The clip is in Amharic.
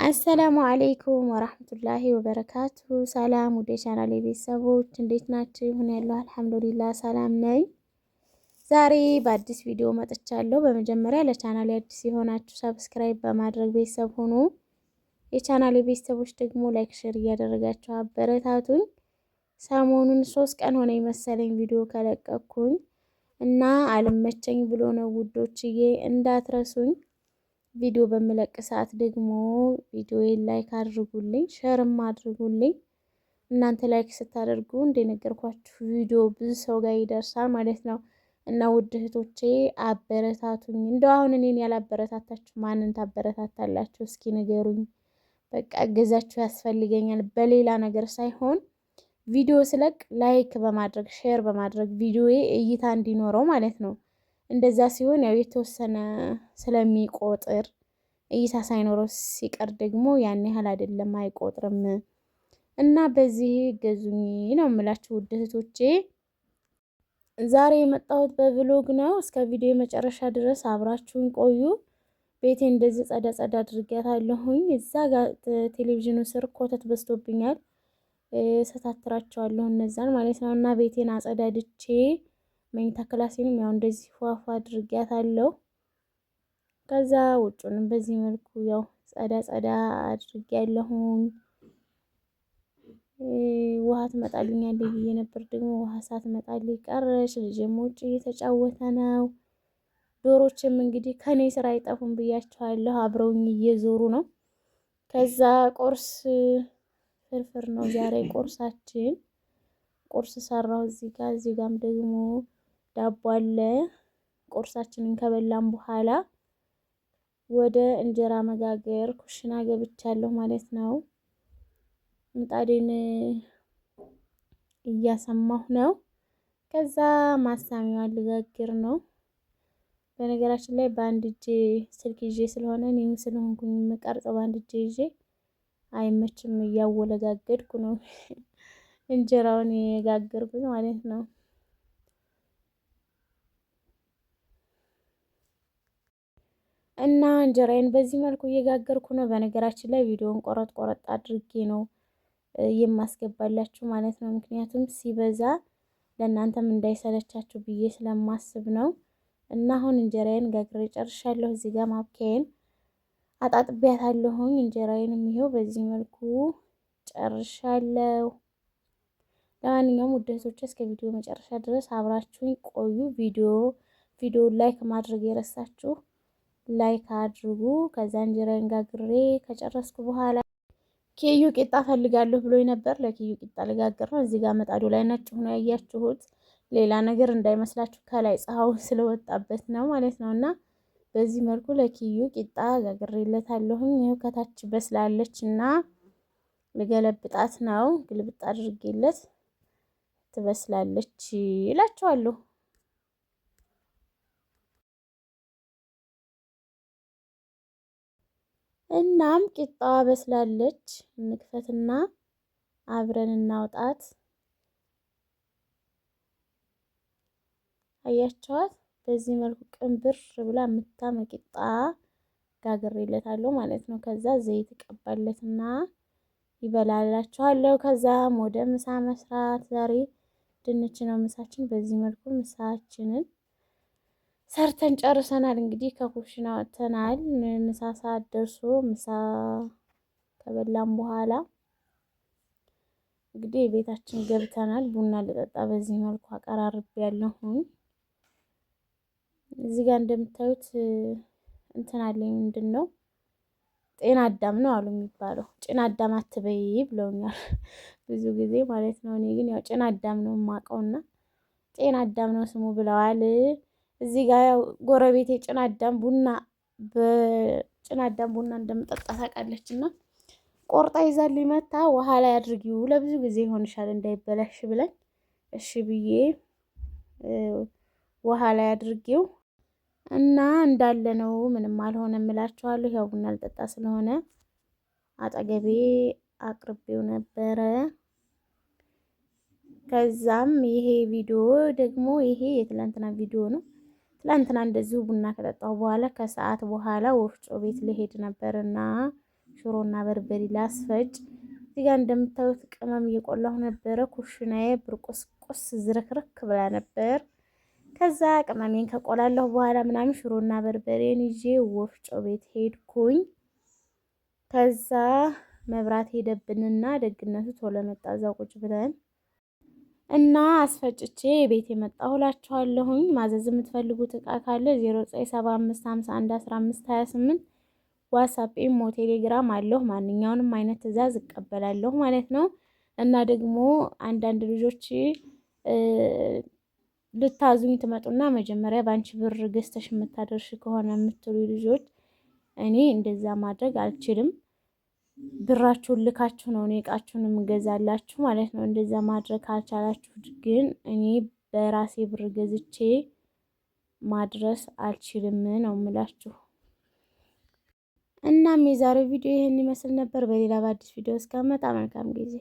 አሰላሙ አለይኩም ወራህመቱላሂ ወበረካቱ። ሰላም ወደ ቻናሌ ቤተሰቦች እንዴት ናችሁ? ይሁን ያለው አልሐምዱሊላህ ሰላም ነኝ። ዛሬ በአዲስ ቪዲዮ መጥቻለሁ። በመጀመሪያ ለቻናሌ አዲስ የሆናችሁ ሰብስክራይብ በማድረግ ቤተሰብ ሁኑ። የቻናሌ ቤተሰቦች ደግሞ ላይክ፣ ሼር እያደረጋችሁ አበረታቱኝ። ሰሞኑን 3 ቀን ሆነ መሰለኝ ቪዲዮ ከለቀኩኝ እና አልመቸኝ ብሎ ነው ውዶችዬ፣ እንዳትረሱኝ። ቪዲዮ በምለቅ ሰዓት ደግሞ ቪዲዮዬን ላይክ አድርጉልኝ፣ ሼርም አድርጉልኝ። እናንተ ላይክ ስታደርጉ እንደነገርኳችሁ ቪዲዮ ብዙ ሰው ጋር ይደርሳል ማለት ነው። እና ውድ እህቶቼ አበረታቱኝ። እንደው አሁን እኔን ያላበረታታችሁ ማንን ታበረታታላችሁ? እስኪ ንገሩኝ። በቃ እገዛችሁ ያስፈልገኛል። በሌላ ነገር ሳይሆን ቪዲዮ ስለቅ ላይክ በማድረግ ሼር በማድረግ ቪዲዮዬ እይታ እንዲኖረው ማለት ነው። እንደዛ ሲሆን ያው የተወሰነ ስለሚቆጥር እይታ ሳይኖረው ሲቀር ደግሞ ያን ያህል አይደለም፣ አይቆጥርም። እና በዚህ ገዙኝ ነው የምላችሁ ውድ እህቶቼ። ዛሬ የመጣሁት በቭሎግ ነው። እስከ ቪዲዮ መጨረሻ ድረስ አብራችሁን ቆዩ። ቤቴ እንደዚህ ጸዳ ጸዳ አድርጌያታለሁኝ። እዛ ጋር ቴሌቪዥኑ ስር ኮተት በዝቶብኛል፣ ሰታትራቸዋለሁ እነዛን ማለት ነው። እና ቤቴን አጸዳድቼ መኝታ ክላሴንም ያው እንደዚህ ፏፏ አድርጌያታለሁ። ከዛ ውጩንም በዚህ መልኩ ያው ጸዳ ጸዳ አድርጌያለሁኝ። ውሃ ትመጣልኛለች ብዬ ነበር፣ ደግሞ ውሃ ሳትመጣልኝ ቀረች። ልጄም ውጭ እየተጫወተ ነው። ዶሮችም እንግዲህ ከኔ ስራ አይጠፉም ብያቸዋለሁ፣ አብረውኝ እየዞሩ ነው። ከዛ ቁርስ ፍርፍር ነው ዛሬ ቁርሳችን። ቁርስ ሰራው እዚህ ጋም ደግሞ ዳቦ አለ። ቁርሳችንን ከበላን በኋላ ወደ እንጀራ መጋገር ኩሽና ገብቻለሁ ማለት ነው። ምጣዴን እያሰማሁ ነው። ከዛ ማሳሚያዋን ልጋግር ነው። በነገራችን ላይ በአንድ እጄ ስልክ ይዤ ስለሆነ እኔም ስለሆንኩኝ የምቀርጸው በአንድ እጄ ይዤ አይመችም፣ እያወለጋገድኩ ነው እንጀራውን የጋገርኩት ማለት ነው። እና እንጀራዬን በዚህ መልኩ እየጋገርኩ ነው። በነገራችን ላይ ቪዲዮውን ቆረጥ አድርጌ ነው የማስገባላችሁ ማለት ነው። ምክንያቱም ሲበዛ ለእናንተም እንዳይሰለቻችሁ ብዬ ስለማስብ ነው። እና አሁን እንጀራዬን ጋግሬ ጨርሻለሁ። እዚህ ጋር ማብኪያዬን አጣጥቢያታለሁኝ። እንጀራዬንም ይሄው በዚህ መልኩ ጨርሻለሁ። ለማንኛውም ውድ እህቶቼ እስከ ቪዲዮ መጨረሻ ድረስ አብራችሁኝ ቆዩ። ቪዲዮ ላይክ ማድረግ የረሳችሁ ላይክ አድርጉ። ከዛ እንጀራዬን ጋግሬ ከጨረስኩ በኋላ ኬዩ ቂጣ ፈልጋለሁ ብሎኝ ነበር። ለኬዩ ቂጣ ልጋግር ነው። እዚህ ጋር መጣዱ ላይ ነጭ ሆኖ ያያችሁት ሌላ ነገር እንዳይመስላችሁ ከላይ ፀሐዩ ስለወጣበት ነው ማለት ነው። እና በዚህ መልኩ ለኬዩ ቂጣ ጋግሬለታለሁኝ። ይኸው ከታች በስላለች እና ልገለብጣት ነው። ግልብጥ አድርጌለት ትበስላለች እላችኋለሁ። እናም ቂጣዋ በስላለች፣ እንክፈትና አብረን እናውጣት። አያችኋት? በዚህ መልኩ ቅንብር ብላ የምታምር ቂጣ ጋግሬለታለሁ ማለት ነው። ከዛ ዘይት እቀባለትና ይበላላችኋለሁ። ከዛም ወደ ምሳ መስራት። ዛሬ ድንች ነው ምሳችን። በዚህ መልኩ ምሳችንን ሰርተን ጨርሰናል። እንግዲህ ከኩሽና ወጥተናል። ምሳ ሰዓት ደርሶ ምሳ ከበላም በኋላ እንግዲህ ቤታችን ገብተናል። ቡና ልጠጣ በዚህ መልኩ አቀራርቤ ያለሁኝ። እዚህ ጋር እንደምታዩት እንትን አለኝ። ምንድን ነው ጤና አዳም ነው አሉ የሚባለው። ጭና አዳም አትበይ ብለውኛል ብዙ ጊዜ ማለት ነው። እኔ ግን ያው ጭና አዳም ነው የማውቀውና ጤና አዳም ነው ስሙ ብለዋል። እዚህ ጋር ያው ጎረቤቴ ጭና አዳም ቡና እንደምጠጣ ታውቃለች እና ቆርጣ ይዛልኝ መታ ውሃ ላይ አድርጊው ለብዙ ጊዜ ይሆንሻል እንዳይበላሽ ብለን እሺ ብዬ ውሃ ላይ አድርጌው እና እንዳለ ነው፣ ምንም አልሆነም እላችኋለሁ። ያው ቡና ልጠጣ ስለሆነ አጠገቤ አቅርቤው ነበረ። ከዛም ይሄ ቪዲዮ ደግሞ ይሄ የትላንትና ቪዲዮ ነው። ትላንትና እንደዚሁ ቡና ከጠጣሁ በኋላ ከሰዓት በኋላ ወፍጮ ቤት ልሄድ ነበርና ሽሮና በርበሬ ላስፈጭ። እዚህ ጋር እንደምታዩት ቅመም እየቆላሁ ነበረ። ኩሽናዬ ብርቁስቁስ ዝርክርክ ብላ ነበር። ከዛ ቅመሜን ከቆላለሁ በኋላ ምናምን ሽሮና በርበሬን ይዤ ወፍጮ ቤት ሄድኩኝ። ከዛ መብራት ሄደብንና ደግነቱ ቶሎ መጣ። እዛው ቁጭ ብለን እና አስፈጭቼ ቤት የመጣሁ እላችኋለሁኝ። ማዘዝ የምትፈልጉት እቃ ካለ 0975511528 ዋትስአፕ፣ ኢሞ፣ ቴሌግራም አለሁ። ማንኛውንም አይነት ትዕዛዝ እቀበላለሁ ማለት ነው። እና ደግሞ አንዳንድ ልጆች ልታዙኝ ትመጡና መጀመሪያ ባንቺ ብር ገዝተሽ የምታደርሽ ከሆነ የምትሉ ልጆች እኔ እንደዛ ማድረግ አልችልም። ብራችሁን ልካችሁ ነው እኔ እቃችሁን የምገዛላችሁ ማለት ነው። እንደዛ ማድረግ ካልቻላችሁ ግን እኔ በራሴ ብር ገዝቼ ማድረስ አልችልም ነው የምላችሁ። እናም የዛሬው ቪዲዮ ይህን ይመስል ነበር። በሌላ በአዲስ ቪዲዮ እስከመጣ መልካም ጊዜ